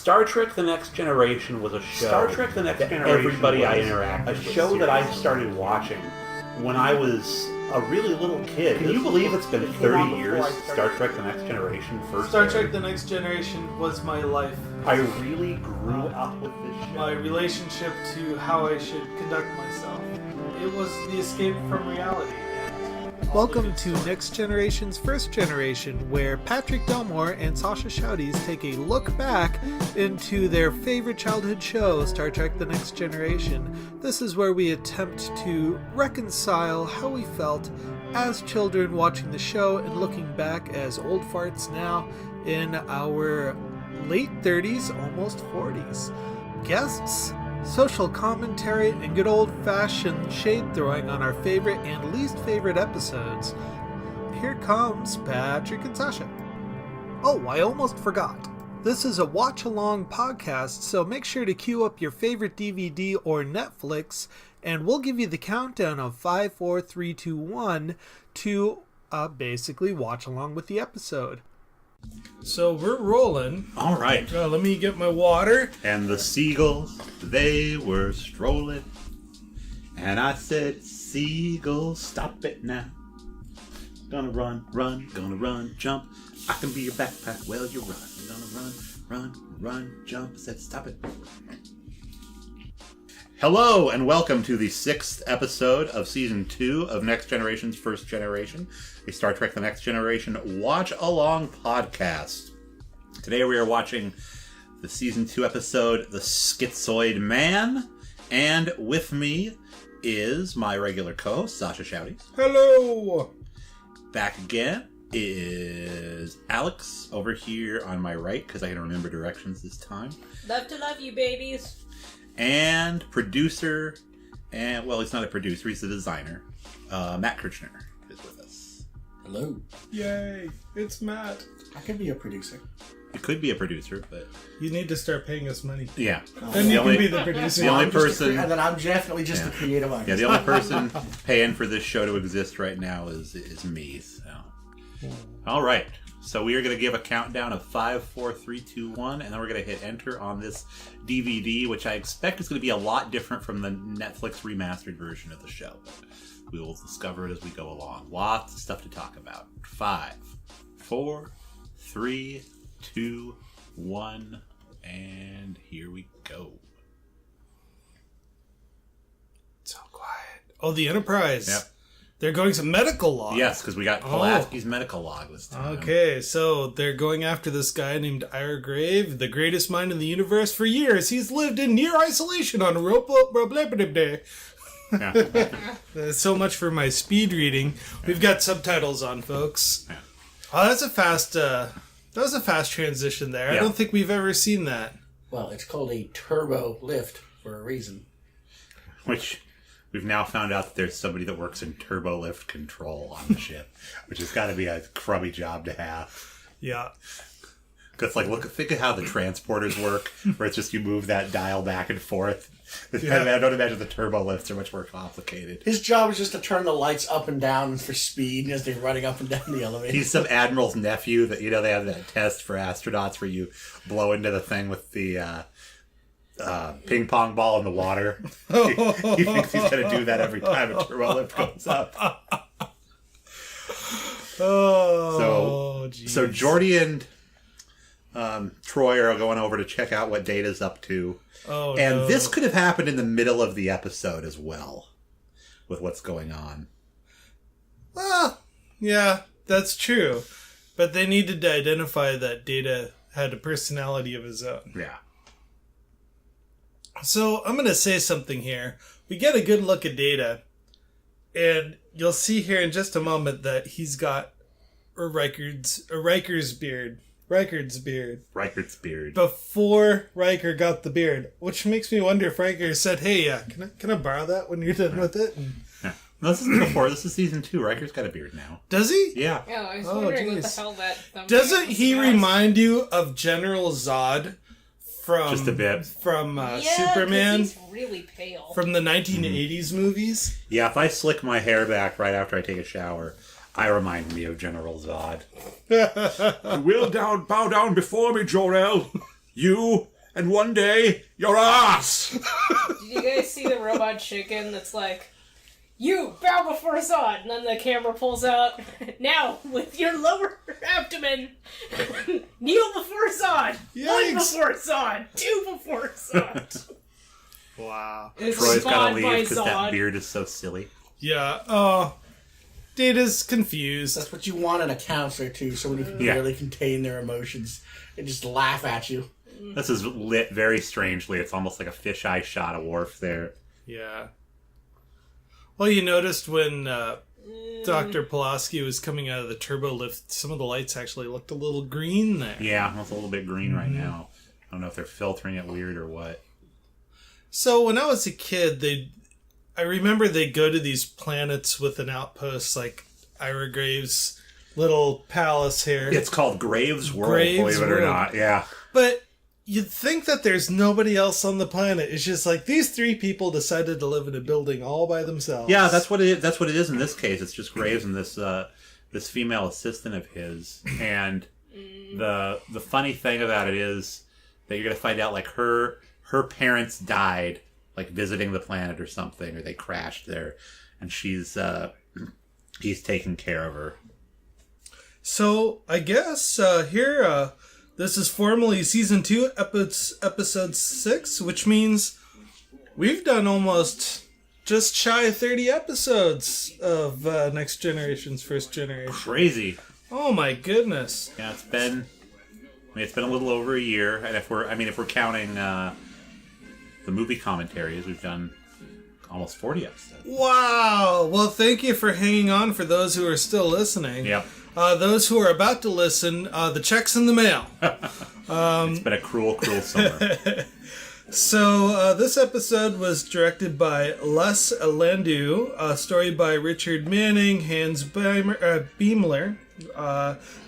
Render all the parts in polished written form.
Star Trek The Next Generation was a show that everybody I interacted with. A show that I started watching when I was a really little kid. Can you believe it's been 30 years Star Trek The Next Generation first Star Trek The Next Generation was my life. I really grew up with this show. My relationship to how I should conduct myself. It was the escape from reality. Welcome to Next Generation's First Generation, where Patrick Delmore and Sascha Shouties take a look back into their favorite childhood show, Star Trek The Next Generation. This is where we attempt to reconcile how we felt as children watching the show and looking back as old farts now in our late 30s, almost 40s. Guests, social commentary, and good old-fashioned shade-throwing on our favorite and least favorite episodes. Here comes Patrick and Sascha. Oh, I almost forgot. This is a watch-along podcast, so make sure to queue up your favorite DVD or Netflix, and we'll give you the countdown of 5, 4, 3, 2, 1 to basically watch along with the episode. So we're rolling. All right. Let me get my water. And the seagulls, they were strolling. And I said, seagulls, stop it now. Gonna run, jump. I can be your backpack while you run. Gonna run, jump. I said, stop it. Hello, and welcome to the 6th episode of Season 2 of Next Generation's First Generation, a Star Trek The Next Generation watch-along podcast. Today we are watching the Season 2 episode, The Schizoid Man, and with me is my regular co-host, Sascha Shouties. Hello! Back again is Alex, over here on my right, because I can remember directions this time. Love to love you, babies. And producer, and well, he's not a producer, he's a designer. Matt Kirchner is with us. Hello. Yay, it's Matt. I could be a producer. You could be a producer, but You need to start paying us money. yeah. Then you can be the producer. The only I'm just person, and then I'm definitely just a creative artist. yeah, the only person paying for this show to exist right now is me. So, all right. So we are going to give a countdown of 5, 4, 3, 2, 1, and then we're going to hit enter on this DVD, which I expect is going to be a lot different from the Netflix remastered version of the show. We will discover it as we go along. Lots of stuff to talk about. 5, 4, 3, 2, 1, and here we go. So quiet. Oh, the Enterprise. Yep. They're going to medical log. Yes, because we got Pulaski's medical log this time. Okay, so they're going after this guy named Ira Grave, the greatest mind in the universe for years. He's lived in near isolation on Yeah. So much for my speed reading. We've got subtitles on, folks. Yeah. Oh, that's a fast. That was a fast transition there. Yeah. I don't think we've ever seen that. Well, it's called a turbo lift for a reason. Which we've now found out that there's somebody that works in turbo lift control on the ship, which has got to be a crummy job to have. Yeah. Because, think of how the transporters work, where it's just you move that dial back and forth. Yeah. I don't imagine the turbo lifts are much more complicated. His job is just to turn the lights up and down for speed as they're running up and down the elevator. He's some admiral's nephew that, they have that test for astronauts where you blow into the thing with the ping pong ball in the water. He thinks he's going to do that every time a turbo lift goes up. Oh, So Geordi and Troy are going over to check out what Data's up to. Oh, and no. this could have happened in the middle of the episode as well, with what's going on. Well, yeah, that's true. But they needed to identify that Data had a personality of his own. Yeah. So I'm going to say something here. We get a good look at Data, and you'll see here in just a moment that he's got a Riker's beard. Riker's beard. Before Riker got the beard, which makes me wonder if Riker said, "Hey, can I borrow that when you're done with it?" And... Yeah. No, this is before. This is season 2. Riker's got a beard now. Does he? Yeah. Yeah, I was wondering what the geez. hell that thumbnail Doesn't he was. remind you of General Zod from Just a bit. from Yeah, Superman 'cause he's really pale. from the 1980s movies? Yeah, if I slick my hair back right after I take a shower, I remind me of General Zod. You will bow down before me, Jor-El. You, and one day, your ass! Did you guys see the robot chicken that's like, you, bow before Zod, and then the camera pulls out, now, with your lower abdomen, kneel before Zod, one before Zod, two before Zod. Wow. It's Troy's gotta spawned by leave because that Zod. beard is so silly. Yeah, Data's confused. That's what you want in a counselor, too, someone who can really contain their emotions and just laugh at you. This is lit very strangely. It's almost like a fisheye shot of Worf there. Yeah. Well, you noticed when Dr. Pulaski was coming out of the turbo lift, some of the lights actually looked a little green there. Yeah, it's a little bit green right now. I don't know if they're filtering it weird or what. So when I was a kid, I remember they'd go to these planets with an outpost like Ira Graves' little palace here. It's called Graves World, Graves believe it or World. not. Yeah. But you'd think that there's nobody else on the planet. It's just like these three people decided to live in a building all by themselves. Yeah, that's what it is in this case. It's just Graves and this female assistant of his. And the funny thing about it is that you're going to find out like her parents died like visiting the planet or something, or they crashed there, and he's taking care of her. So I guess here this is formally season 2, episode 6, which means we've done almost just shy of 30 episodes of Next Generation's First Generation. Crazy. Oh my goodness. Yeah, it's been a little over a year, and if we're counting the movie commentaries, we've done almost 40 episodes. Wow. Well, thank you for hanging on for those who are still listening. Yep. Those who are about to listen, the check's in the mail. It's been a cruel, cruel summer. So, this episode was directed by Les Landau, story by Richard Manning, Hans Beimler,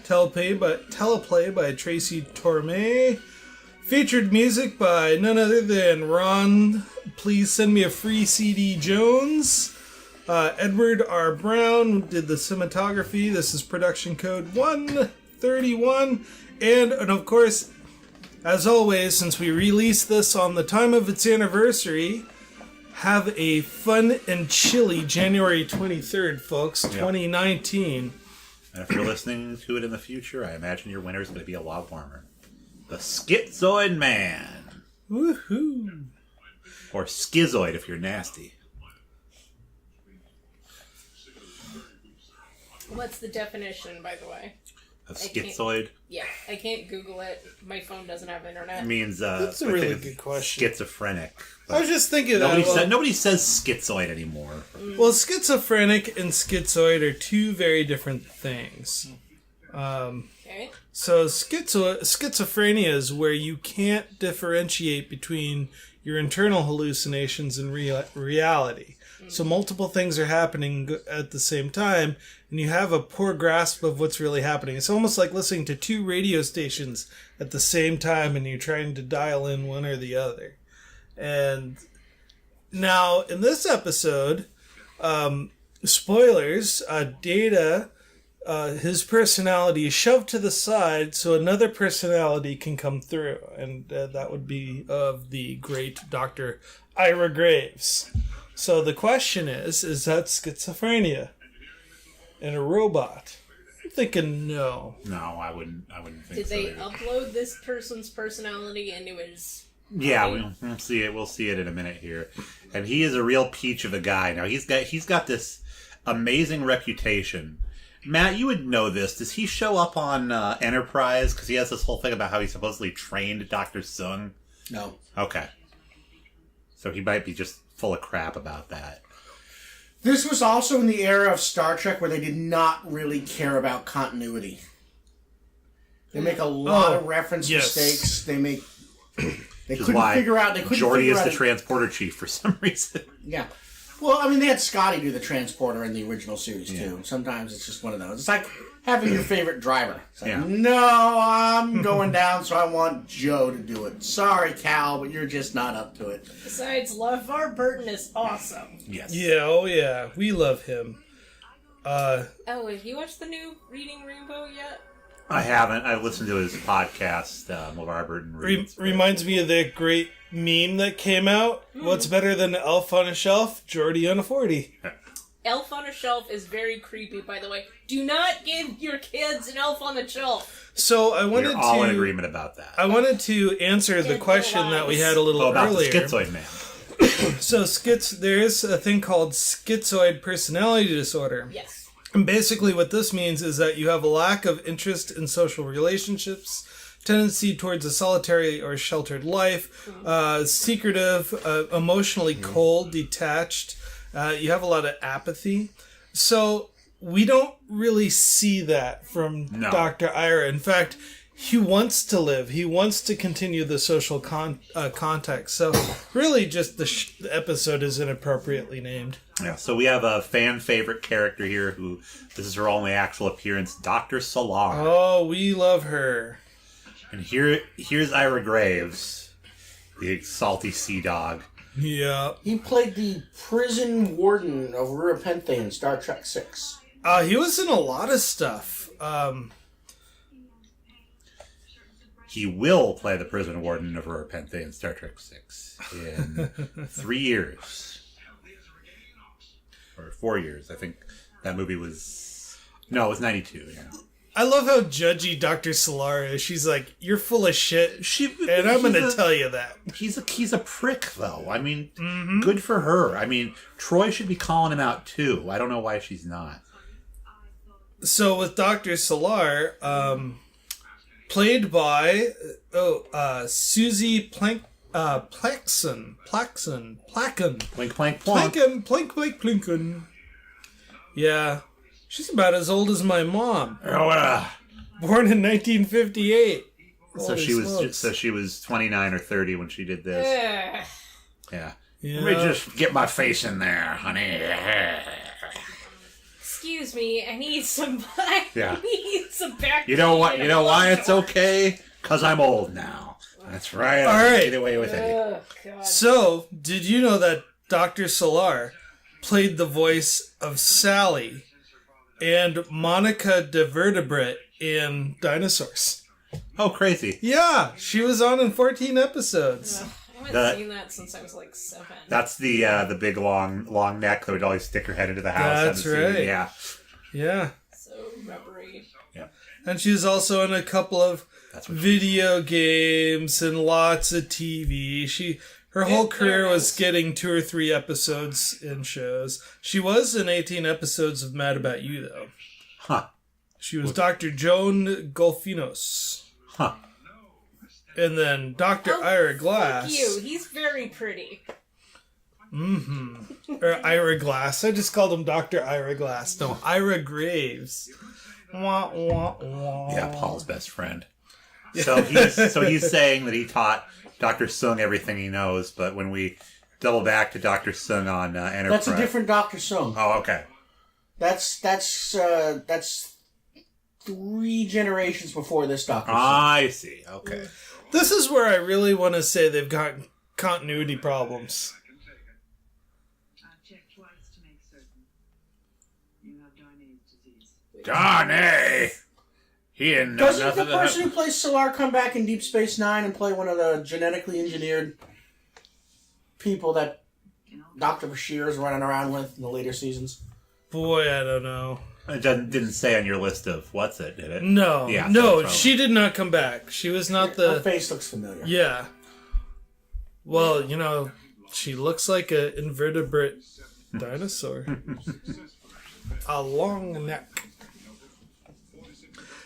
teleplay by Tracy Torme, featured music by none other than Ron, Please Send Me a Free CD Jones. Edward R. Brown did the cinematography. This is production code 131. And of course, as always, since we released this on the time of its anniversary, have a fun and chilly January 23rd, folks, 2019. And if you're listening to it in the future, I imagine your winter is going to be a lot warmer. The Schizoid Man. Woohoo! Or Schizoid if you're nasty. What's the definition, by the way? Of schizoid? Yeah, I can't Google it. My phone doesn't have internet. It means That's a really good question. Schizophrenic. I was just thinking Nobody says schizoid anymore. Well, schizophrenic and schizoid are two very different things. Okay. So schizophrenia is where you can't differentiate between your internal hallucinations and reality. So multiple things are happening at the same time, and you have a poor grasp of what's really happening. It's almost like listening to two radio stations at the same time, and you're trying to dial in one or the other. And now, in this episode, spoilers, Data, his personality is shoved to the side so another personality can come through. And that would be of the great Dr. Ira Graves. So the question is that schizophrenia in a robot? I'm thinking no. No, I wouldn't think Did so. they either. upload this person's personality into his... Yeah, we'll see it. We'll see it in a minute here. And he is a real peach of a guy. Now he's got this amazing reputation. Matt, you would know this. Does he show up on Enterprise? Because he has this whole thing about how he supposedly trained Dr. Sung. No. Okay. So he might be just full of crap about that. This was also in the era of Star Trek where they did not really care about continuity. They make a lot of reference mistakes. They make... They couldn't figure out... Geordi is the transporter chief for some reason. Yeah. Well, I mean, they had Scotty do the transporter in the original series, too. Sometimes it's just one of those. It's like having your favorite driver. It's like, no, I'm going down, so I want Joe to do it. Sorry, Cal, but you're just not up to it. Besides, LeVar Burton is awesome. Yes. Yeah, oh yeah. We love him. Oh, have you watched the new Reading Rainbow yet? I haven't. I listened to his podcast, LeVar Burton Reads. Reminds me of that great meme that came out. What's better than an elf on a shelf? Geordie on a 40. Elf on a shelf is very creepy, by the way. Do not give your kids an elf on the shelf. So I wanted We're all in agreement about that. I wanted to answer the question that we had a little about earlier. the Schizoid Man. So there is a thing called schizoid personality disorder. Yes. And basically what this means is that you have a lack of interest in social relationships, tendency towards a solitary or sheltered life, secretive, emotionally cold, detached. You have a lot of apathy. So we don't really see that from Dr. Ira. In fact, he wants to live. He wants to continue the social contact. So really just the episode is inappropriately named. Yeah, so we have a fan favorite character here who, this is her only actual appearance, Dr. Solar. Oh, we love her. And here's Ira Graves, the salty sea dog. Yeah. He played the prison warden of Rurapente in Star Trek 6. He was in a lot of stuff. He will play the prison warden of Rurapente in Star Trek 6 in 3 years. Or 4 years. I think that movie was... No, it was 92, yeah. I love how judgy Dr. Solar is. She's like, you're full of shit, and I'm going to tell you that. He's a prick, though. I mean, good for her. I mean, Troy should be calling him out, too. I don't know why she's not. So with Dr. Solar, played by Susie Plankton. Plankton. Plink, plank, plonk. Plankton. Yeah. She's about as old as my mom. Born in 1958. So she was 29 or 30 when she did this. Yeah. Let me just get my face in there, honey. Excuse me, I need some back. You know what? You know why it's okay? Because I'm old now. That's right. All right. Get away with it. Oh, God. So, did you know that Dr. Solar played the voice of Sally and Monica de Vertebrate in Dinosaurs? Oh, crazy. Yeah, she was on in 14 episodes. I haven't seen that since I was like 7. That's the big long neck that would always stick her head into the house. That's right. Yeah. Yeah. So rubbery. Yeah. And she was also in a couple of video games and lots of TV. Her whole career was getting 2 or 3 episodes in shows. She was in 18 episodes of Mad About You, though. Huh. She was Dr. Joan Golfinos. Huh. And then Dr. Ira Glass. Fuck you. He's very pretty. Mm-hmm. Or Ira Glass. I just called him Dr. Ira Glass. No, Ira Graves. Wah, wah, wah. Yeah, Paul's best friend. So he's saying that he taught Dr. Sung everything he knows, but when we double back to Dr. Sung on Enterprise... That's a different Dr. Sung. Oh, okay. That's 3 generations before this Dr. Sung. I see. Okay. This is where I really want to say they've got continuity problems. Darnay! He didn't know Doesn't nothing. the person who plays Solar come back in Deep Space Nine and play one of the genetically engineered people that Dr. Bashir is running around with in the later seasons? Boy, I don't know. It didn't say on your list of what's it, did it? No. Yeah, no, she did not come back. She was not Her face looks familiar. Yeah. Well, she looks like an invertebrate dinosaur. A long neck.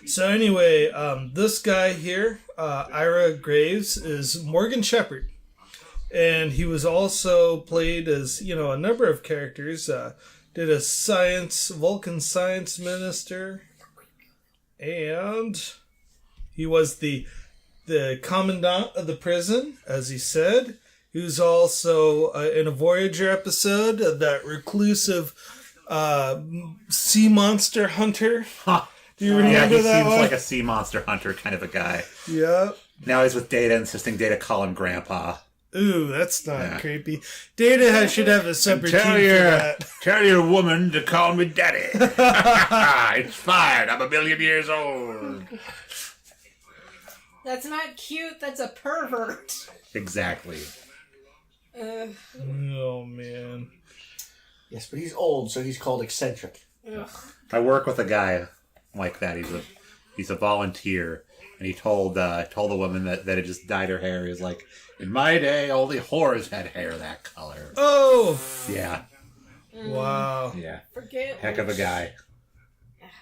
So anyway, this guy here, Ira Graves, is Morgan Shepherd. And he was also played as, a number of characters. Did a Vulcan science minister. And he was the commandant of the prison, as he said. He was also in a Voyager episode, that reclusive sea monster hunter. Huh. Do you remember he that seems one? like a sea monster hunter kind of a guy. Yeah. Now he's with Data, insisting Data call him Grandpa. Ooh, that's not creepy. Data should have a separate team for that. Tell your woman to call me daddy. It's fine. I'm 1 million years old. That's not cute. That's a pervert. Exactly. Oh, man. Yes, but he's old, so he's called eccentric. Ugh. I work with a guy like that. He's a volunteer, and he told the woman that had just dyed her hair. He's like, in my day, only whores had hair that color. Oh! Yeah. Wow. Yeah. Forget. Heck of a guy.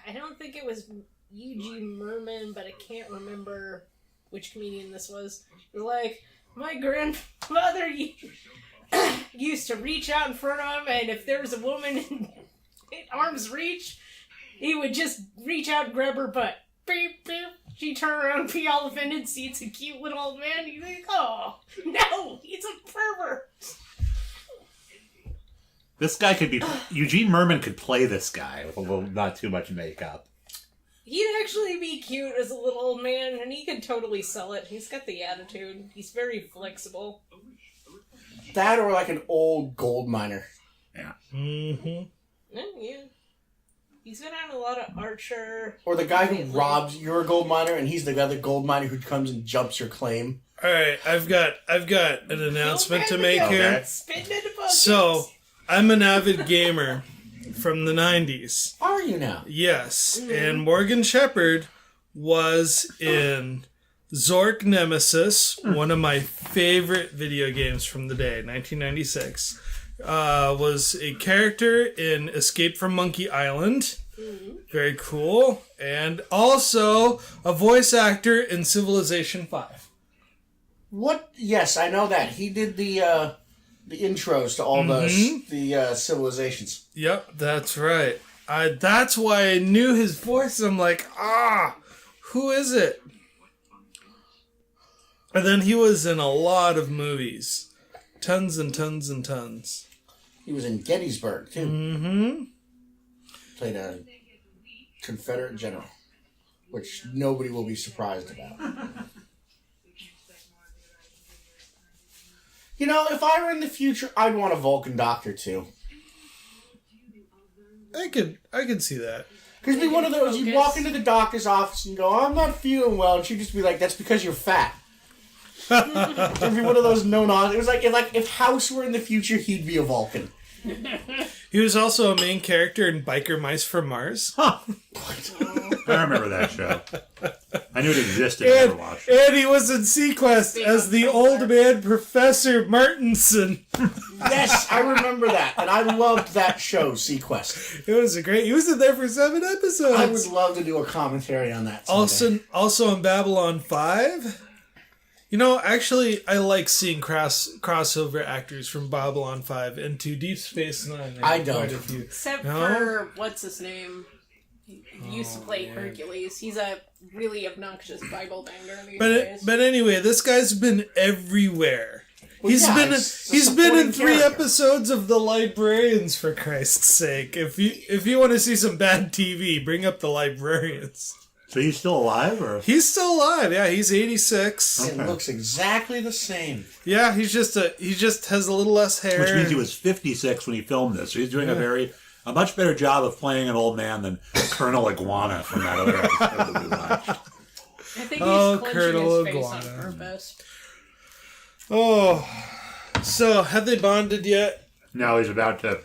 I don't think it was Eugene Merman, but I can't remember which comedian this was. It was like, my grandfather used to reach out in front of him, and if there was a woman in arm's reach, he would just reach out and grab her butt. Beep, beep. She turned around, be all offended, see it's a cute little old man. You think, oh, no, he's a pervert. This guy could be... Eugene Merman could play this guy with a little, not too much makeup. He'd actually be cute as a little old man, and he could totally sell it. He's got the attitude. He's very flexible. That or like an old gold miner. Yeah. Mm-hmm. Yeah. He's been on a lot of Archer. Or the guy who robs your gold miner, and he's the other gold miner who comes and jumps your claim. All right, I've got an announcement to make here. So, I'm an avid gamer from the 90s. Are you now? Yes, and Morgan Shepard was in Zork Nemesis, one of my favorite video games from the day, 1996. Was a character in Escape from Monkey Island. Very cool. And also a voice actor in Civilization 5. What? Yes, I know that. He did the intros to all the civilizations. Yep, that's right. That's why I knew his voice. I'm like, who is it? And then he was in a lot of movies. Tons and tons and tons. He was in Gettysburg, too. Mm-hmm. Played a Confederate general, which nobody will be surprised about. You know, if I were in the future, I'd want a Vulcan doctor, too. I could see that. Because it'd be one of those, you'd walk into the doctor's office and go, oh, I'm not feeling well, and she'd just be like, that's because you're fat. It'd be one of those no-nonsense. It was like if House were in the future, he'd be a Vulcan. He was also a main character in Biker Mice from Mars. Huh. I remember that show. I knew it existed. I never watched it. And he was in Sequest as the old man Professor Martinson. Yes, I remember that. And I loved that show, Sequest. It was he was in there for 7 episodes. I would love to do a commentary on that someday. Also in Babylon 5. You know, actually, I like seeing crossover actors from Babylon 5 into Deep Space Nine. I don't. Except for, what's his name? He used to play Hercules. He's a really obnoxious Bible banger these days. But anyway, this guy's been everywhere. Well, he's been in 3 character. episodes of The Librarians, for Christ's sake. If you want to see some bad TV, bring up The Librarians. So he's still alive, or He's still alive. Yeah, he's 86. It looks exactly the same. Yeah, he just has a little less hair. which means he was 56 when he filmed this. So he's doing a much better job of playing an old man than Colonel Iguana from that other episode that we watched. I think he's clenching Colonel his face Iguana. on purpose. Oh, so have they bonded yet? No, he's about to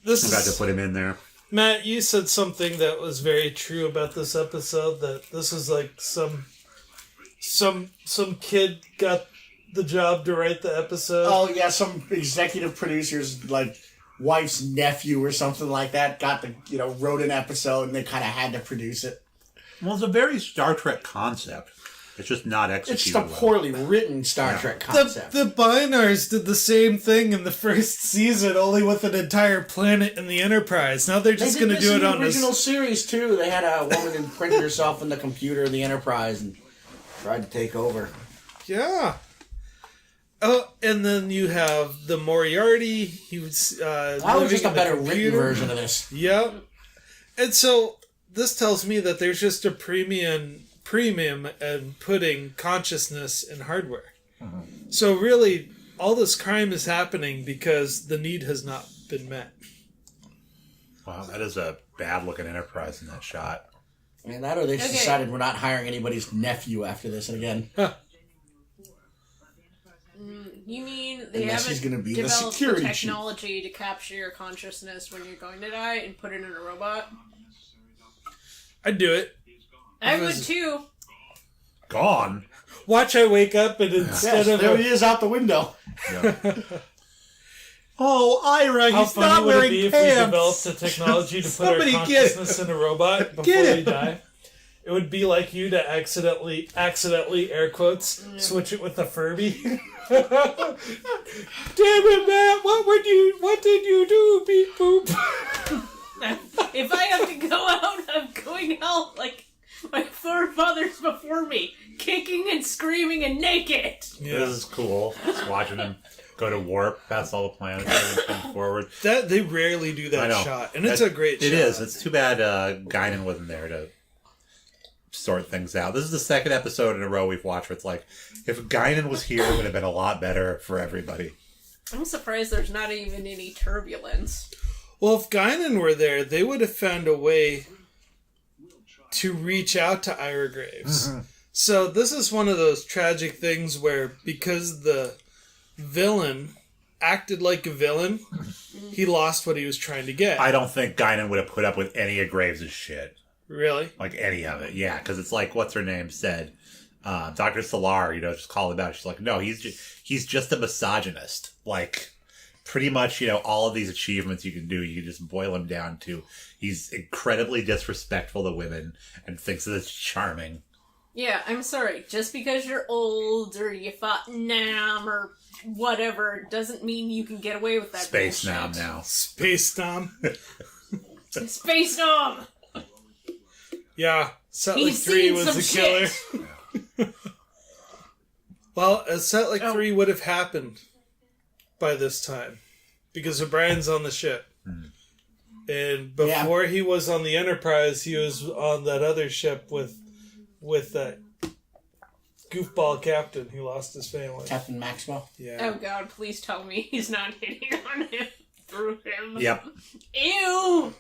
put him in there. Matt, you said something that was very true about this episode, that this is like some kid got the job to write the episode. Oh, yeah, some executive producer's, wife's nephew or something like that wrote an episode and they kind of had to produce it. Well, it's a very Star Trek concept. It's just not It's executed just a poorly written Star Trek concept. The Binars did the same thing in the first season, only with an entire planet in the Enterprise. Now they're just going to do it on the original series, too. They had a woman who printed herself in the computer of the Enterprise and tried to take over. Yeah. Oh, and then you have the Moriarty. He was that was just a better written version of this. Yep. And so this tells me that there's just a premium in putting consciousness in hardware. So really, all this crime is happening because the need has not been met. Wow, that is a bad-looking Enterprise in that shot. And that or they just decided we're not hiring anybody's nephew after this again. You mean they Unless he's haven't gonna be the developed the security chief. technology to capture your consciousness when you're going to die and put it in a robot? I'd do it. I would too. Gone? Watch I wake up and instead of... there he is out the window. Yeah. Oh, Ira, How he's funny not would it wearing be if pants. we developed the technology to put our Somebody consciousness in a robot before Get we die? It would be like you to accidentally, air quotes, switch it with a Furby. Damn it, Matt! What did you do, beep boop? If I have to go out, I'm going out like my forefathers before me, kicking and screaming and naked. Yeah. This is cool. Just watching him go to warp past all the planets and come forward. That they rarely do that shot, and it's a great shot. It is. It's too bad Guinan wasn't there to sort things out. This is the second episode in a row we've watched where it's like, if Guinan was here, it would have been a lot better for everybody. I'm surprised there's not even any turbulence. Well, if Guinan were there, they would have found a way to reach out to Ira Graves. Mm-hmm. So this is one of those tragic things where, because the villain acted like a villain, he lost what he was trying to get. I don't think Guinan would have put up with any of Graves' shit. Really? Like any of it, yeah. Because it's like, what's her name said? Dr. Solar, just called him out. She's like, no, he's just a misogynist. Like, pretty much, all of these achievements you can do, you can just boil him down to he's incredibly disrespectful to women and thinks that it's charming. Yeah, I'm sorry. Just because you're old or you fought Nam or whatever doesn't mean you can get away with that Space bullshit. Nam now. Space Nam. Space Nam! Yeah, Setlik He's 3 seen was some the killer. shit. Well, Setlik 3 would have happened by this time because O'Brien's on the ship. And before he was on the Enterprise, he was on that other ship with that goofball captain who lost his family. Captain Maxwell. Yeah. Oh god, please tell me he's not hitting on him through him. Yep. Ew!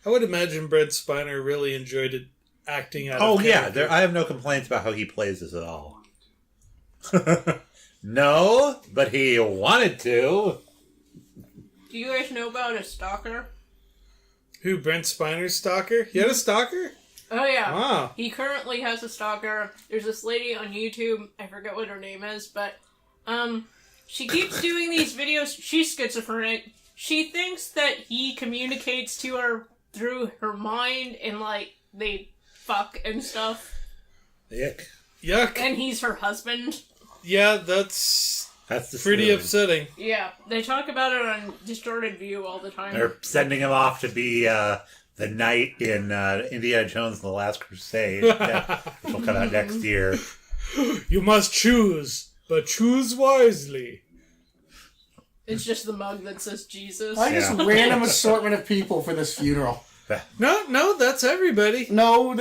I would imagine Brent Spiner really enjoyed it acting out. Oh of yeah, character. I have no complaints about how he plays this at all. No, but he wanted to. Do you guys know about a stalker? Who, Brent Spiner's stalker? He had a stalker? Oh yeah. Wow. He currently has a stalker. There's this lady on YouTube, I forget what her name is, but she keeps doing these videos. She's schizophrenic. She thinks that he communicates to her through her mind and like they fuck and stuff. Yuck. And he's her husband. Yeah, that's pretty upsetting. Yeah, they talk about it on Distorted View all the time. They're sending him off to be the knight in Indiana Jones and the Last Crusade, which will come out next year. You must choose, but choose wisely. It's just the mug that says Jesus. I just random assortment of people for this funeral. No, that's everybody. No,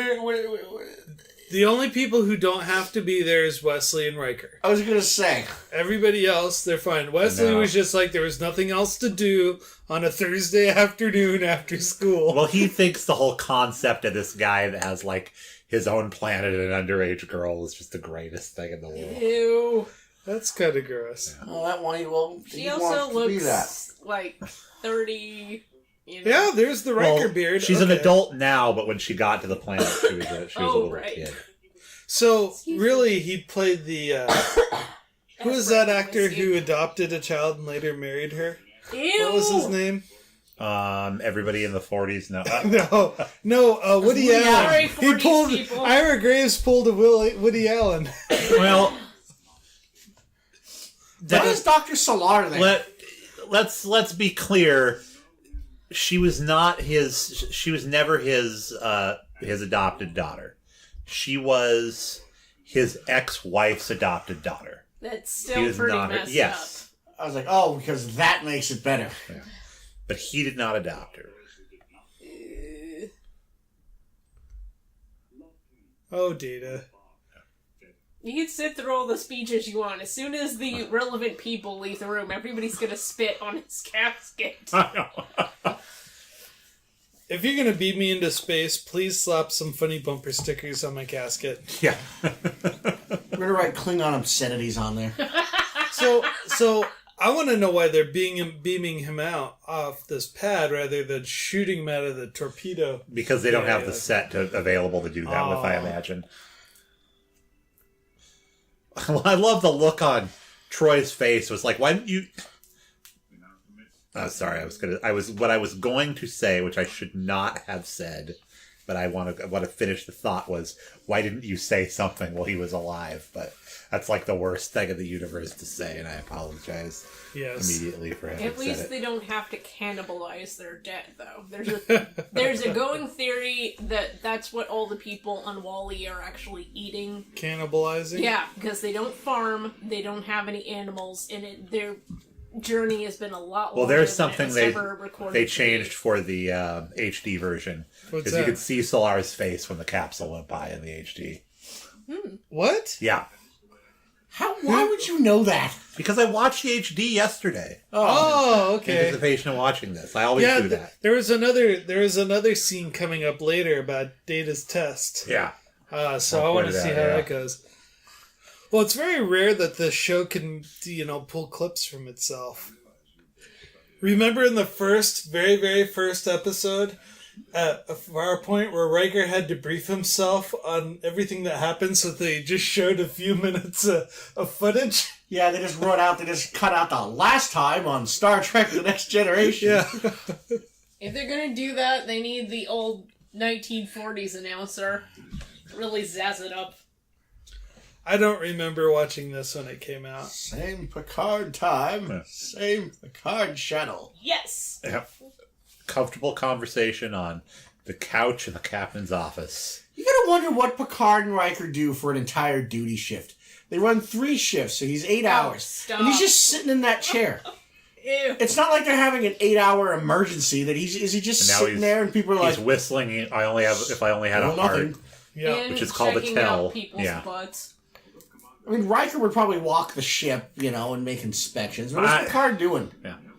The only people who don't have to be there is Wesley and Riker. I was going to say. Everybody else, they're fine. Wesley was just like, there was nothing else to do on a Thursday afternoon after school. Well, he thinks the whole concept of this guy that has, like, his own planet and an underage girl is just the greatest thing in the world. Ew. That's kind of gross. Yeah. Well, that one, well, she also looks like 30... Yeah, there's the Riker beard. She's an adult now, but when she got to the planet, she was a little kid. So, really, he played the... who is that actor who adopted a child and later married her? Ew! What was his name? Everybody in the 40s. No, Woody Allen. Sorry, He pulled... people. Ira Graves pulled a Woody Allen. Well... Why is Dr. Solar there? Let's be clear. She was not his. She was never his adopted daughter. She was his ex-wife's adopted daughter. That's still pretty messed yes. up. I was like, oh, because that makes it better. Yeah. But he did not adopt her. Oh, Data. You can sit through all the speeches you want. As soon as the relevant people leave the room, everybody's gonna spit on his casket. I know. If you're going to beam me into space, please slap some funny bumper stickers on my casket. Yeah. We're gonna write Klingon obscenities on there. So I want to know why they're beaming him out off this pad rather than shooting him out of the torpedo. Because they don't have the set available to do that with, I imagine. Well, I love the look on Troy's face. It was like, why didn't you... Oh, sorry. What I was going to say, which I should not have said, but I want to finish the thought was, why didn't you say something while he was alive? But that's like the worst thing in the universe to say, and I apologize immediately for having said it. At least they don't have to cannibalize their dead, though. There's a going theory that that's what all the people on Wall-E are actually eating. Cannibalizing? Yeah, because they don't farm, they don't have any animals in it. Their journey has been a lot longer. Well, there's something they they changed for the HD version. Because you could see Solar's face when the capsule went by in the HD. What? Yeah. Why would you know that? Because I watched the HD yesterday. Oh, In okay. anticipation of watching this. I always do that. There was another scene coming up later about Data's test. Yeah. So I want to see how that goes. Well, it's very rare that the show can, pull clips from itself. Remember in the very, very first episode, at a far point where Riker had to brief himself on everything that happened, so they just showed a few minutes of footage? Yeah, they just cut out the last time on Star Trek The Next Generation. Yeah. If they're gonna do that, they need the old 1940s announcer. Really zazz it up. I don't remember watching this when it came out. Same Picard time, same Picard channel. Yes! Yep. Comfortable conversation on the couch in the captain's office. You gotta wonder what Picard and Riker do for an entire duty shift. They run 3 shifts, so he's 8 hours. Stop. And he's just sitting in that chair. Ew. It's not like they're having an 8-hour emergency that is he just sitting there and people are like... He's whistling, if I only had a heart. Nothing. Yeah. And Which is called a checking tell. out people's butts. I mean, Riker would probably walk the ship, and make inspections. What is Picard doing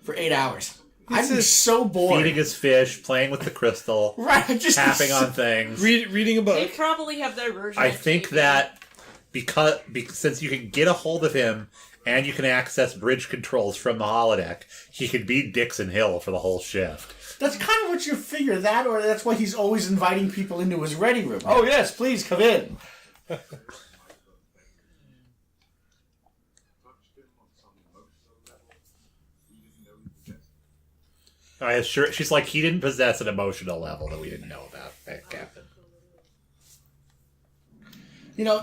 for 8 hours? I'd be so bored. Feeding his fish, playing with the crystal, right, just tapping on things. Reading a book. They probably have their version I of think TV. that because since you can get a hold of him and you can access bridge controls from the holodeck, he could be Dixon Hill for the whole shift. That's kind of what you figure, that, or that's why he's always inviting people into his ready room. Oh, yes, please, come in. She's like, he didn't possess an emotional level that we didn't know about, Captain.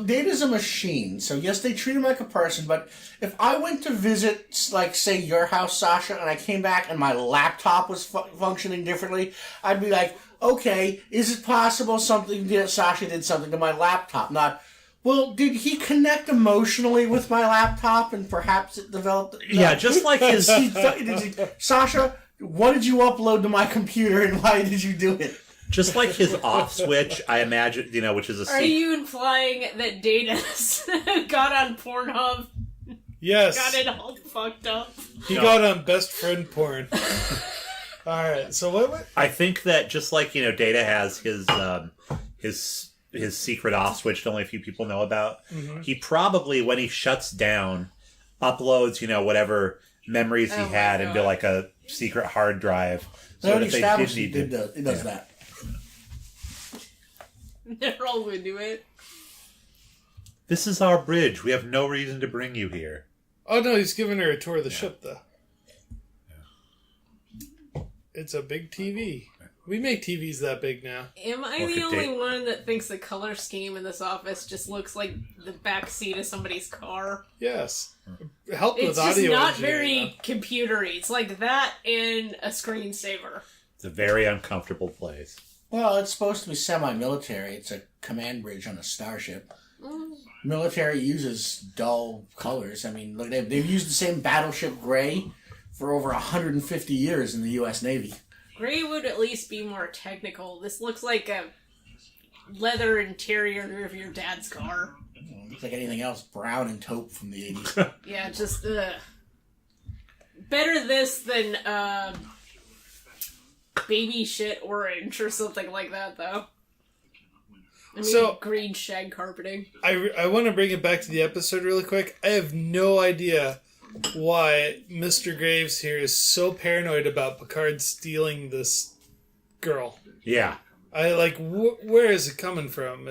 Data's a machine, so yes, they treat him like a person, but if I went to visit, like, say, your house, Sasha, and I came back and my laptop was functioning differently, I'd be like, okay, is it possible Sasha did something to my laptop? Not, well, did he connect emotionally with my laptop and perhaps it developed... Yeah, just like his... Sasha, what did you upload to my computer and why did you do it? Just like his off switch, I imagine, which is a... Are you implying that Data got on Pornhub? Yes. Got it all fucked up? He got on best friend porn. Alright, so what? I think that just like, Data has his secret off switch that only a few people know about, he probably, when he shuts down, uploads, whatever memories he had into like a secret hard drive. So if they did he does that. They're all into it. This is our bridge. We have no reason to bring you here. Oh no, he's giving her a tour of the ship though. Yeah. It's a big TV. We make TVs that big now. Am I the only one that thinks the color scheme in this office just looks like the back seat of somebody's car? Yes. Helped with It's audio just not engineering, very computery. It's like that in a screensaver. It's a very uncomfortable place. Well, it's supposed to be semi-military. It's a command bridge on a starship. Military uses dull colors. I mean, look, they've used the same battleship gray for over 150 years in the U.S. Navy. Gray would at least be more technical. This looks like a leather interior of your dad's car. Looks like anything else. Brown and taupe from the 80s. Yeah, just, better this than, baby shit orange or something like that, though. I mean, green shag carpeting. I want to bring it back to the episode really quick. I have no idea why Mr. Graves here is so paranoid about Picard stealing this girl. Yeah. I like, where is it coming from?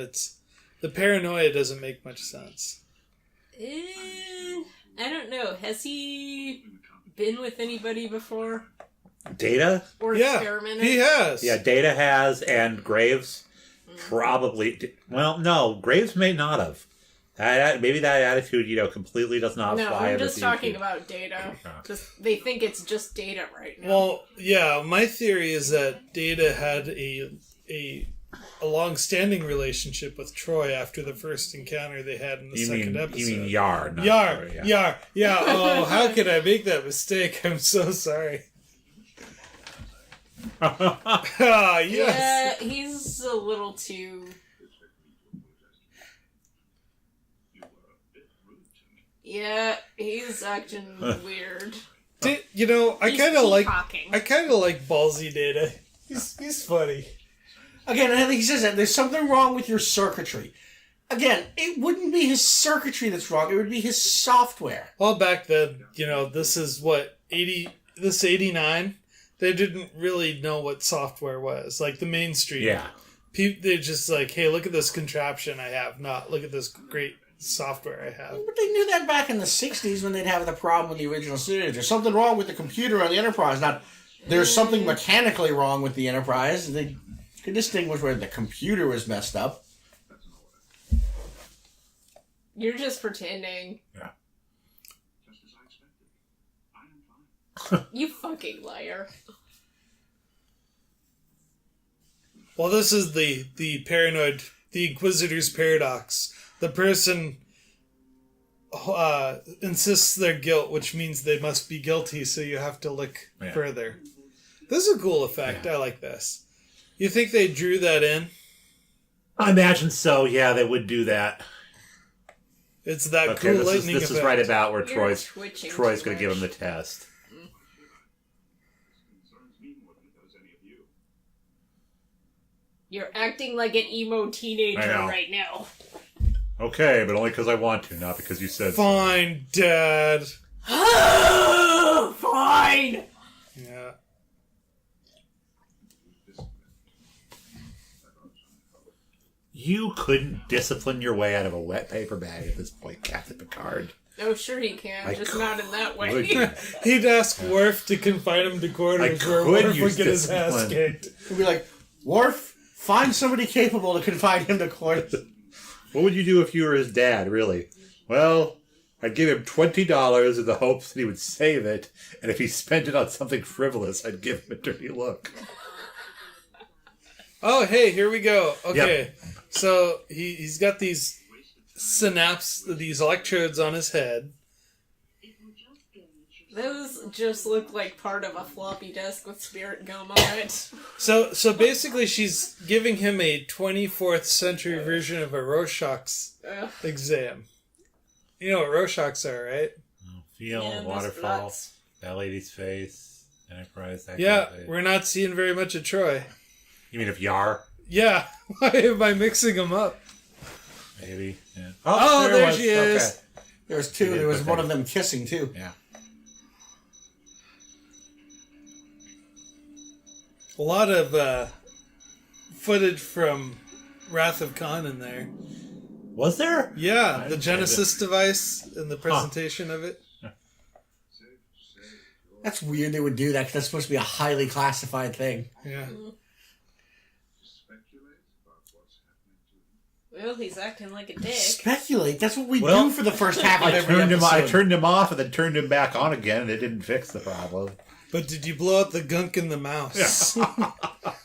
The paranoia doesn't make much sense. I don't know. Has he been with anybody before? Data? Or experimented? He has. Yeah, Data has, and Graves probably... Well, no, Graves may not have. Maybe that attitude, completely does not no, fly. I'm just talking about Data. They think it's just Data right now. Well, yeah, my theory is that Data had a long-standing relationship with Troy after the first encounter they had in the second episode. You mean Yar, not Yar, Troy, yeah. Oh, how could I make that mistake? I'm so sorry. Ah, yes. Yeah, he's a little too... Yeah, he's acting weird. I kind of like ballsy Data. He's funny. Again, I think he says that there's something wrong with your circuitry. Again, it wouldn't be his circuitry that's wrong. It would be his software. Well, back then, this is what, 89? They didn't really know what software was. Like, the mainstream. Yeah. They're just like, hey, look at this contraption I have. Not, look at this great software I have. But they knew that back in the 60s when they'd have the problem with the original series. There's something wrong with the computer on the Enterprise. Not, there's something mechanically wrong with the Enterprise. They could distinguish where the computer was messed up. You're just pretending. Yeah. You fucking liar. Well, this is the paranoid, the Inquisitor's paradox. The person insists their guilt, which means they must be guilty, so you have to look further. This is a cool effect. Yeah. I like this. You think they drew that in? I imagine so. Yeah, they would do that. It's that cool lightning effect. This is right about where You're Troy's going to give him the test. You're acting like an emo teenager right now. Okay, but only because I want to, not because you said Fine, so. Dad. Fine! Yeah. You couldn't discipline your way out of a wet paper bag at this point, Captain Picard. Oh, sure he can, just not in that way. He'd ask Worf to confine him to quarters where Worf would get his ass kicked. He'd be like, Worf, find somebody capable to confine him to quarters. What would you do if you were his dad, really? Well, I'd give him $20 in the hopes that he would save it, and if he spent it on something frivolous, I'd give him a dirty look. Oh, hey, here we go. Okay, yep. So he's got these these electrodes on his head. Those just look like part of a floppy disk with spirit gum on it. So basically she's giving him a 24th century version of a Rorschach's exam. You know what Rorschachs are, right? Waterfall, that lady's face, Enterprise, that yeah, we're not seeing very much of Troy. You mean of Yar? Yeah. Why am I mixing them up? Maybe. Yeah. Oh, there she is. Okay. There was two. There was one of them kissing, too. Yeah. A lot of footage from Wrath of Khan in there. Was there? Yeah, the Genesis device and the presentation of it. That's weird they would do that because that's supposed to be a highly classified thing. Yeah. Well, he's acting like a dick. Speculate? That's what we do for the first half of every episode. I turned him off and then turned him back on again, and it didn't fix the problem. But did you blow out the gunk in the mouse? Yeah.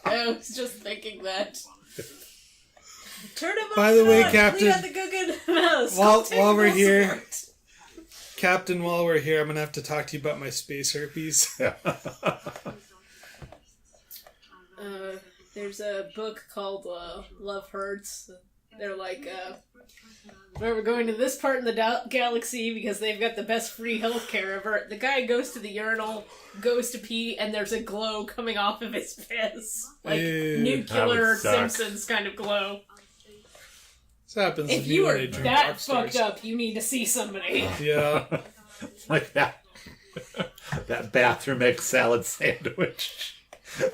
I was just thinking that. Turn him off. By the way, Captain, leave out the gunk in the mouse. While we're here, Captain, while we're here, I'm gonna have to talk to you about my space herpes. There's a book called Love Hurts. They're like, we're going to this part in the galaxy because they've got the best free healthcare ever. The guy goes to the urinal, goes to pee, and there's a glow coming off of his piss. Like, nuclear Simpsons kind of glow. This happens if you are that fucked up, you need to see somebody. Yeah. Like that. That bathroom egg salad sandwich.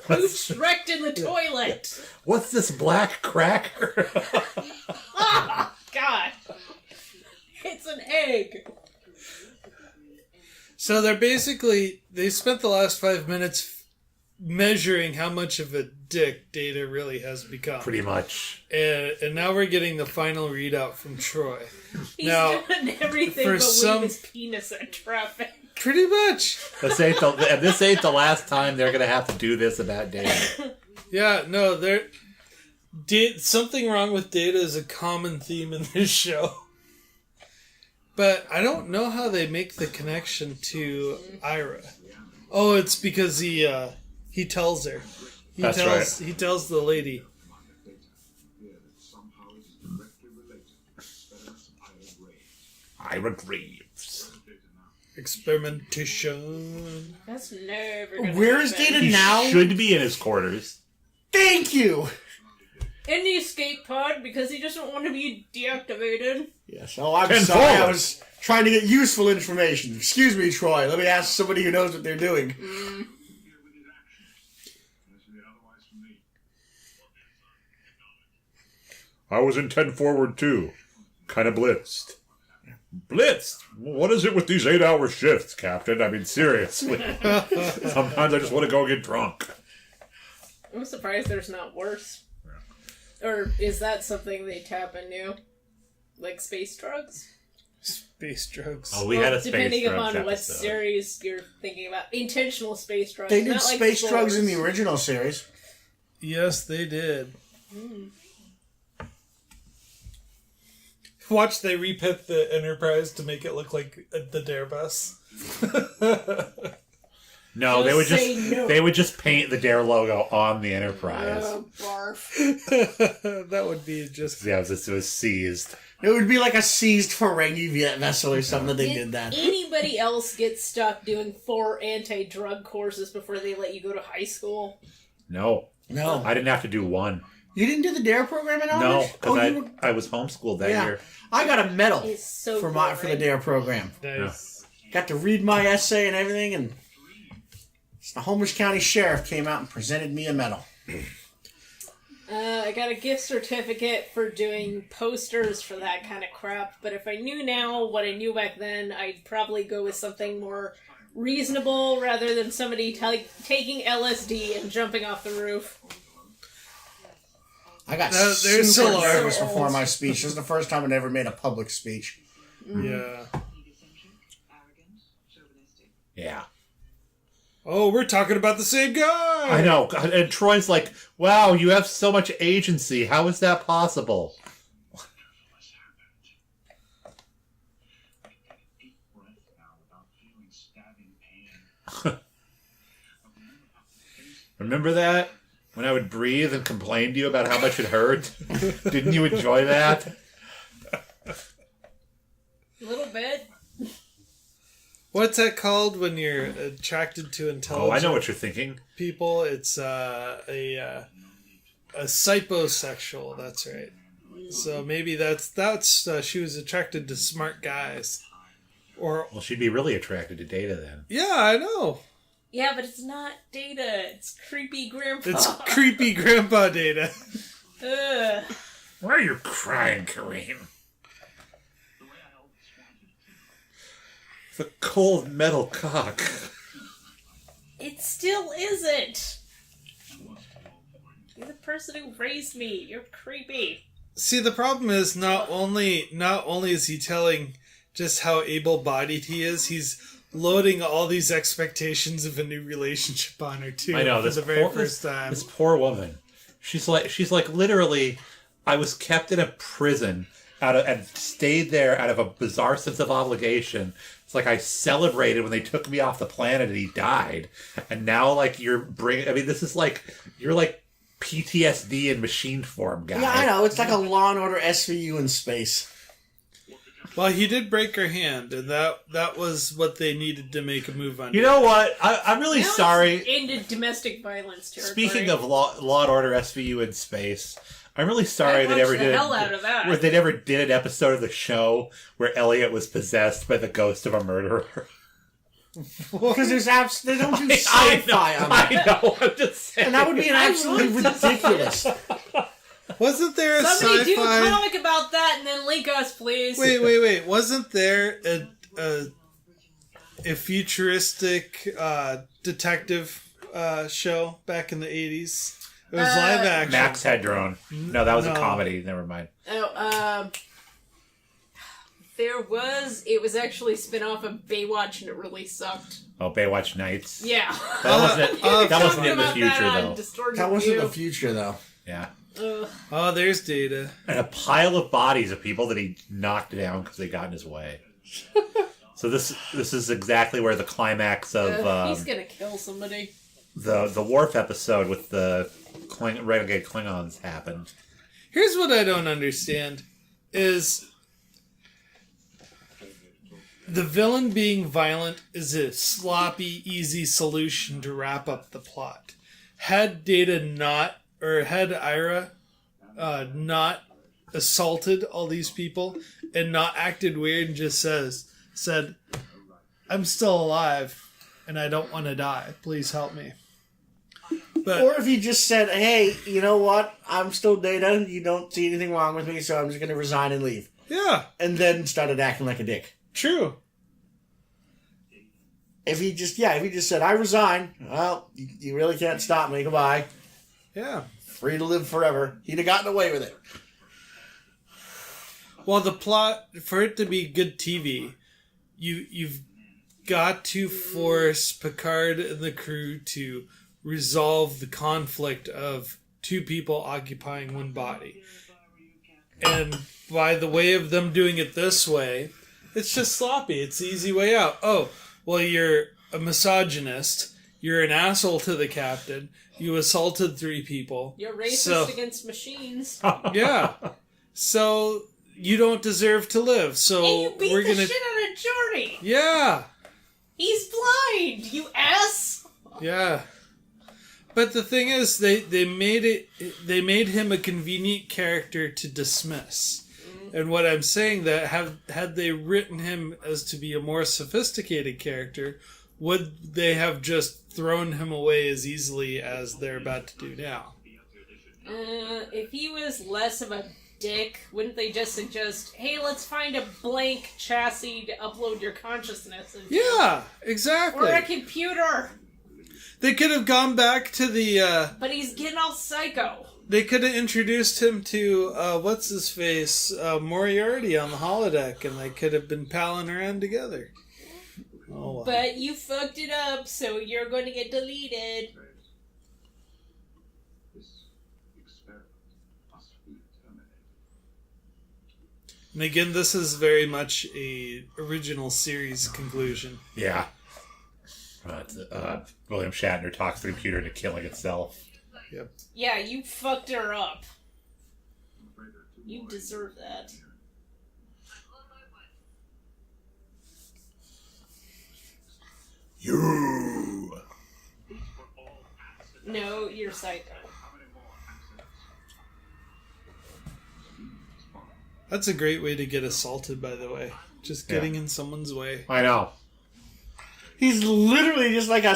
Who's wrecked in the toilet? What's this black cracker? Oh, God. It's an egg. So they spent the last 5 minutes measuring how much of a dick Data really has become. Pretty much. And now we're getting the final readout from Troy. He's doing everything but wave his penis at traffic. Pretty much. This ain't the last time they're going to have to do this about Data. Yeah, no, something wrong with Data is a common theme in this show. But I don't know how they make the connection to Ira. Oh, it's because he tells her. That's right. He tells the lady. Ira Graves. Experimentation. That's never gonna Where is happen. Data now? He should be in his quarters. Thank you! In the escape pod because he doesn't want to be deactivated. Yes. Oh, I'm 10 sorry. I forward. was trying to get useful information. Excuse me, Troy. Let me ask somebody who knows what they're doing. I was in 10 forward too. Kind of blitzed. Blitzed? What is it with these 8-hour shifts, Captain? I mean, seriously. Sometimes I just want to go get drunk. I'm surprised there's not worse. Or is that something they tap into? Like space drugs? Space drugs. Oh, we had a space depending drugs upon what episode. series you're thinking about. Intentional space drugs. They did not like space drugs in the spores. original series. Yes, they did. Watch, they repit the Enterprise to make it look like the Dare bus. No, Just they would just paint the Dare logo on the Enterprise. Barf. That would be just... Yeah, it was seized. It would be like a seized Ferengi vessel or something that they did that. Anybody else get stuck doing 4 anti-drug courses before they let you go to high school? No. No. I didn't have to do one. You didn't do the DARE program at all? No, because I was homeschooled that year. I got a medal It's so for the DARE program. Nice. Got to read my essay and everything, and the Homer's County Sheriff came out and presented me a medal. I got a gift certificate for doing posters for that kind of crap, but if I knew now what I knew back then, I'd probably go with something more reasonable rather than somebody taking LSD and jumping off the roof. I got they're super so nervous old. before my speech. This is the first time I ever made a public speech. Yeah. Yeah. Oh, we're talking about the same guy! I know. And Troy's like, wow, you have so much agency. How is that possible? Remember that? When I would breathe and complain to you about how much it hurt? Didn't you enjoy that? A little bit. What's that called when you're attracted to intelligent Oh, I know what you're thinking. people? It's a psychosexual, that's right. So maybe that's she was attracted to smart guys. Or Well, she'd be really attracted to Data then. yeah, I know. Yeah, but it's not Data. It's creepy grandpa. It's creepy grandpa Data. Ugh. Why are you crying, Kareem? The cold metal cock. It still isn't. You're the person who raised me. You're creepy. See, the problem is not only is he telling just how able-bodied he is, he's loading all these expectations of a new relationship on her too. I know, for the very first time. This poor woman. She's like literally, I was kept in a prison and stayed there out of a bizarre sense of obligation. It's like I celebrated when they took me off the planet and he died. And now, like, you're bringing... I mean, this is like... You're like PTSD in machine form guy. Yeah, I know. It's like a Law and Order SVU in space. Well, he did break her hand, and that was what they needed to make a move on. You know what? I'm really Now sorry. it's into domestic violence territory. Speaking of Law and Order SVU in space, I'm really sorry I they never watched the did. hell out of that. Where they never did an episode of the show where Elliot was possessed by the ghost of a murderer. Because they don't do sci-fi on that. I know. I'm just saying. And that would be an absolutely ridiculous. Wasn't there a Somebody do a sci-fi? comic about that and then link us, please. Wait. Wasn't there a futuristic detective show back in the 80s? It was live action. Max Headrone. No, that was a No. comedy. Never mind. Oh, it was actually a spin-off of Baywatch and it really sucked. Oh, Baywatch Nights. Yeah. That wasn't in the About future, that on though. Distorted That wasn't View. the future, though. Yeah. Ugh. Oh, there's Data. And a pile of bodies of people that he knocked down because they got in his way. So this is exactly where the climax of He's gonna kill somebody. the Worf episode with the renegade Klingons happened. Here's what I don't understand is the villain being violent is a sloppy, easy solution to wrap up the plot. Had Data not, or had Ira not assaulted all these people and not acted weird and just said, I'm still alive and I don't want to die. Please help me. But Or if he just said, hey, you know what? I'm still Data. You don't see anything wrong with me, so I'm just going to resign and leave. yeah, And then started acting like a dick. true. If he just said, I resign, well, you really can't stop me. Goodbye. Yeah. Free to live forever. He'd have gotten away with it. Well, the plot, for it to be good TV, you've got to force Picard and the crew to resolve the conflict of two people occupying one body. And by the way of them doing it this way, it's just sloppy. It's the easy way out. Oh, well, you're a misogynist. You're an asshole to the captain. You assaulted 3 people. You're racist against machines. Yeah. So you don't deserve to live. So And you beat we're the gonna. shit out of Jordy. Yeah. He's blind, you ass. Yeah. But the thing is, they made him a convenient character to dismiss. And what I'm saying that had they written him as to be a more sophisticated character, would they have just thrown him away as easily as they're about to do now? If he was less of a dick, wouldn't they just suggest, hey, let's find a blank chassis to upload your consciousness into? Yeah, exactly. Or a computer. They could have gone back to the... But he's getting all psycho. They could have introduced him to, what's his face, Moriarty on the holodeck, and they could have been palling around together. Oh, well. But you fucked it up, so you're going to get deleted. And again, this is very much a original series conclusion. Yeah. William Shatner talks the computer into killing itself. Yep. Yeah, you fucked her up. You deserve that. You. No, you're psycho. That's a great way to get assaulted, by the way. Just getting in someone's way. I know. He's literally just like a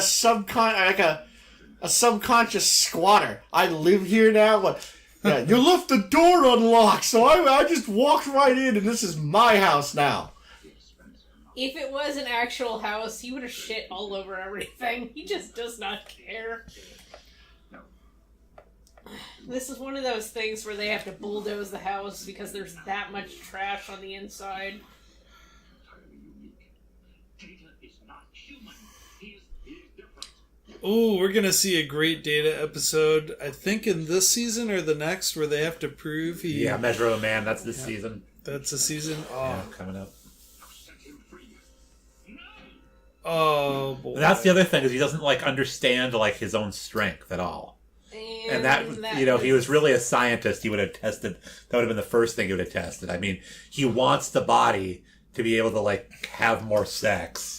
subconscious squatter. I live here now. What? Yeah, you left the door unlocked, so I just walked right in, and this is my house now. If it was an actual house, he would have shit all over everything. He just does not care. This is one of those things where they have to bulldoze the house because there's that much trash on the inside. Oh, we're going to see a great Data episode, I think in this season or the next, where they have to prove he... Yeah, Measure of a Man, that's this season. That's a season? Yeah, coming up. Oh, boy. And that's the other thing, is he doesn't, understand, his own strength at all. And that he was really a scientist. He would have tested. That would have been the first thing he would have tested. I mean, he wants the body to be able to like have more sex.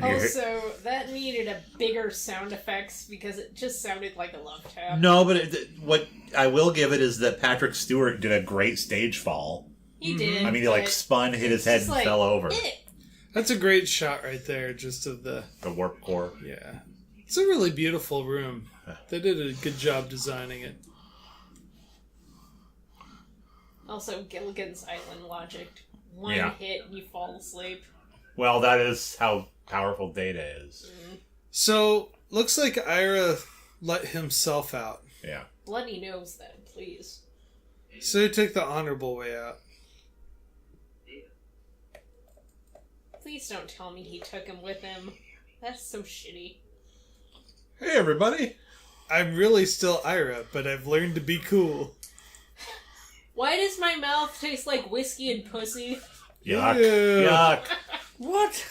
Also, that needed a bigger sound effects because it just sounded like a love tap. No, but what I will give it is that Patrick Stewart did a great stage fall. He did. I mean, he like spun, hit his head, and fell over. That's a great shot right there, just of the warp core. Yeah. It's a really beautiful room. They did a good job designing it. Also, Gilligan's Island logic. One hit and you fall asleep. Well, that is how powerful Data is. So, looks like Ira let himself out. Yeah. Bloody nose then, please. So he took the honorable way out. Please don't tell me he took him with him. That's so shitty. Hey, everybody. I'm really still Ira, but I've learned to be cool. Why does my mouth taste like whiskey and pussy? Yuck. Ew. Yuck. What?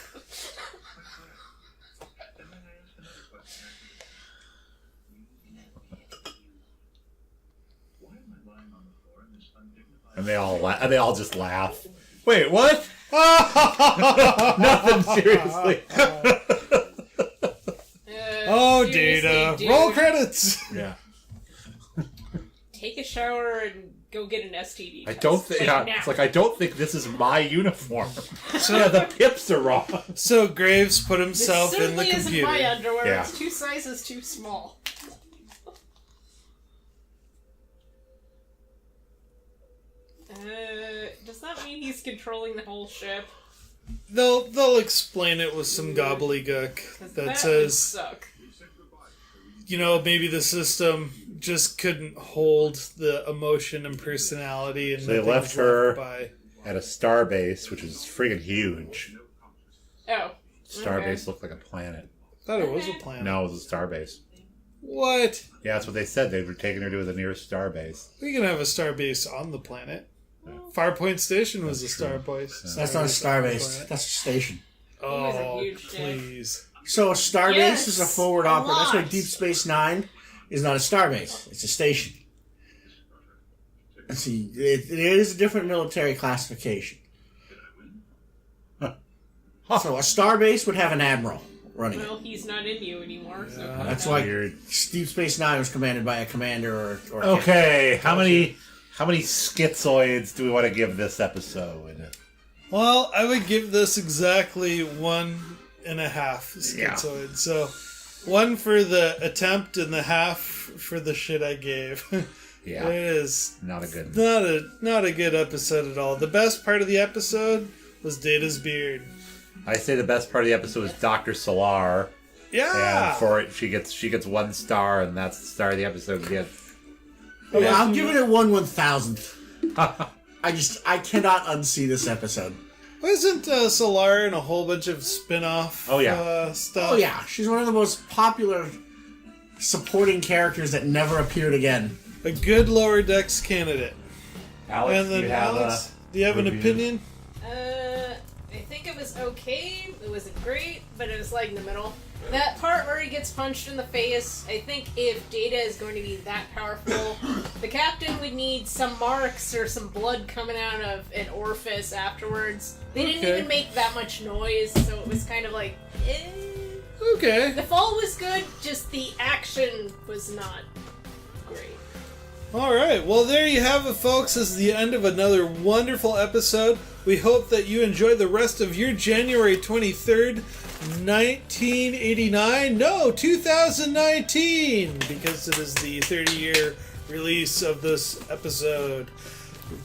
And they all just laugh. Wait, what? Nothing, seriously. Oh, seriously, Data. dude. Roll credits. Yeah. Take a shower and go get an STD. I don't think. now. It's like I don't think this is my uniform. So, yeah, the pips are wrong. So Graves put This himself in the certainly isn't computer. my underwear. Yeah. It's 2 sizes too small. Does that mean he's controlling the whole ship? They'll explain it with some gobbledygook 'Cause that would says, suck. maybe the system just couldn't hold the emotion and personality, and So they nothing left was her by. at a starbase, which is friggin' huge. Oh. Starbase looked like a planet. Thought it was a planet. No, it was a starbase. What? Yeah, that's what they said. They were taking her to the nearest starbase. We can have a starbase on the planet. Farpoint Station was a starbase. That's not a starbase. That's a station. Oh, He was a huge dick. please. So a starbase Yes, is a forward a operator. That's why lot. Deep Space Nine is not a starbase. It's a station. And see, it is a different military classification. So a starbase would have an admiral running it. Well, he's not in you anymore, so That's why Weird. Deep Space Nine was commanded by a commander or a Okay, how many schizoids do we want to give this episode? Well, I would give this exactly 1.5 schizoid. Yeah. So, 1 for the attempt and the half for the shit I gave. Yeah. It is Not a good. not a good episode at all. The best part of the episode was Data's beard. I say the best part of the episode is Dr. Solar. Yeah. And for it, she gets 1 star, and that's the star of the episode. Gets. Yeah, I'm giving it 1/1000th. I cannot unsee this episode. Wasn't Solar in a whole bunch of spin-off stuff? Oh yeah, she's one of the most popular supporting characters that never appeared again. A good Lower Decks candidate. Alex, And then do you have Alex, do you have an review? opinion? I think it was okay. It wasn't great, but it was like in the middle. That part where he gets punched in the face, I think if Data is going to be that powerful, the captain would need some marks or some blood coming out of an orifice afterwards. They didn't Okay. even make that much noise, so it was kind of like, eh. Okay. The fall was good, just the action was not great. Alright, well there you have it, folks. This is the end of another wonderful episode. We hope that you enjoy the rest of your January 23rd, 1989. No, 2019! Because it is the 30-year release of this episode.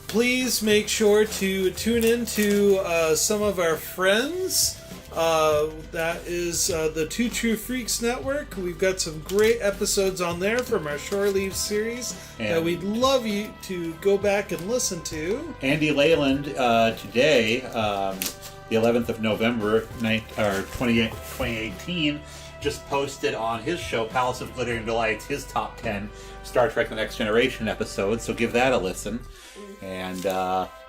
Please make sure to tune in to some of our friends. That is the Two True Freaks Network. We've got some great episodes on there from our Shore Leave series that And- we'd love you to go back and listen to. Andy Leyland today, the 11th of November, 2018, just posted on his show, Palace of Glittering Delights, his top 10 Star Trek The Next Generation episodes, so give that a listen. And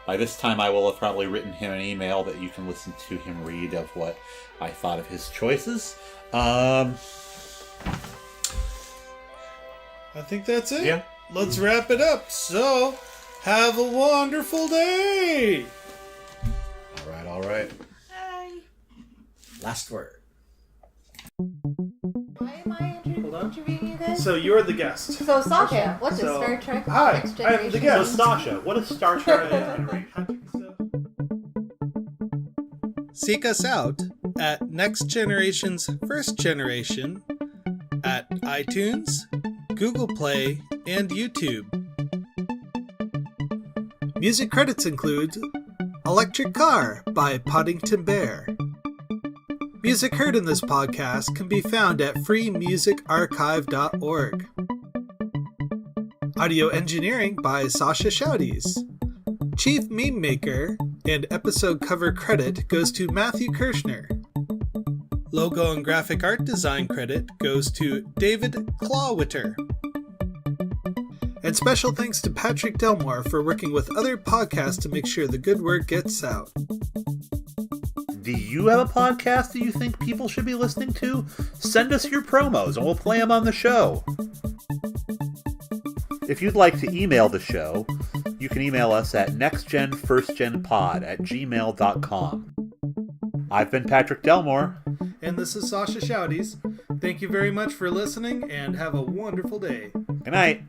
by this time, I will have probably written him an email that you can listen to him read of what I thought of his choices. I think that's it. Yeah. Let's wrap it up. So, have a wonderful day. All right. Last word. Why am I interviewing you guys? So, you're the guest. So Sasha, what's this, So- Star Trek Hi, Next I'm Generation? the guest. Sasha, what is Star Trek? Seek us out at Next Generation's First Generation at iTunes, Google Play, and YouTube. Music credits include Electric Car by Poddington Bear. Music heard in this podcast can be found at freemusicarchive.org. Audio engineering by Sascha Shouties. Chief Meme Maker and episode cover credit goes to Matthew Kirschner. Logo and graphic art design credit goes to David Clawwitter. And special thanks to Patrick Delmore for working with other podcasts to make sure the good word gets out. Do you have a podcast that you think people should be listening to? Send us your promos and we'll play them on the show. If you'd like to email the show, you can email us at nextgenfirstgenpod@gmail.com. I've been Patrick Delmore. And this is Sascha Shouties. Thank you very much for listening and have a wonderful day. Good night.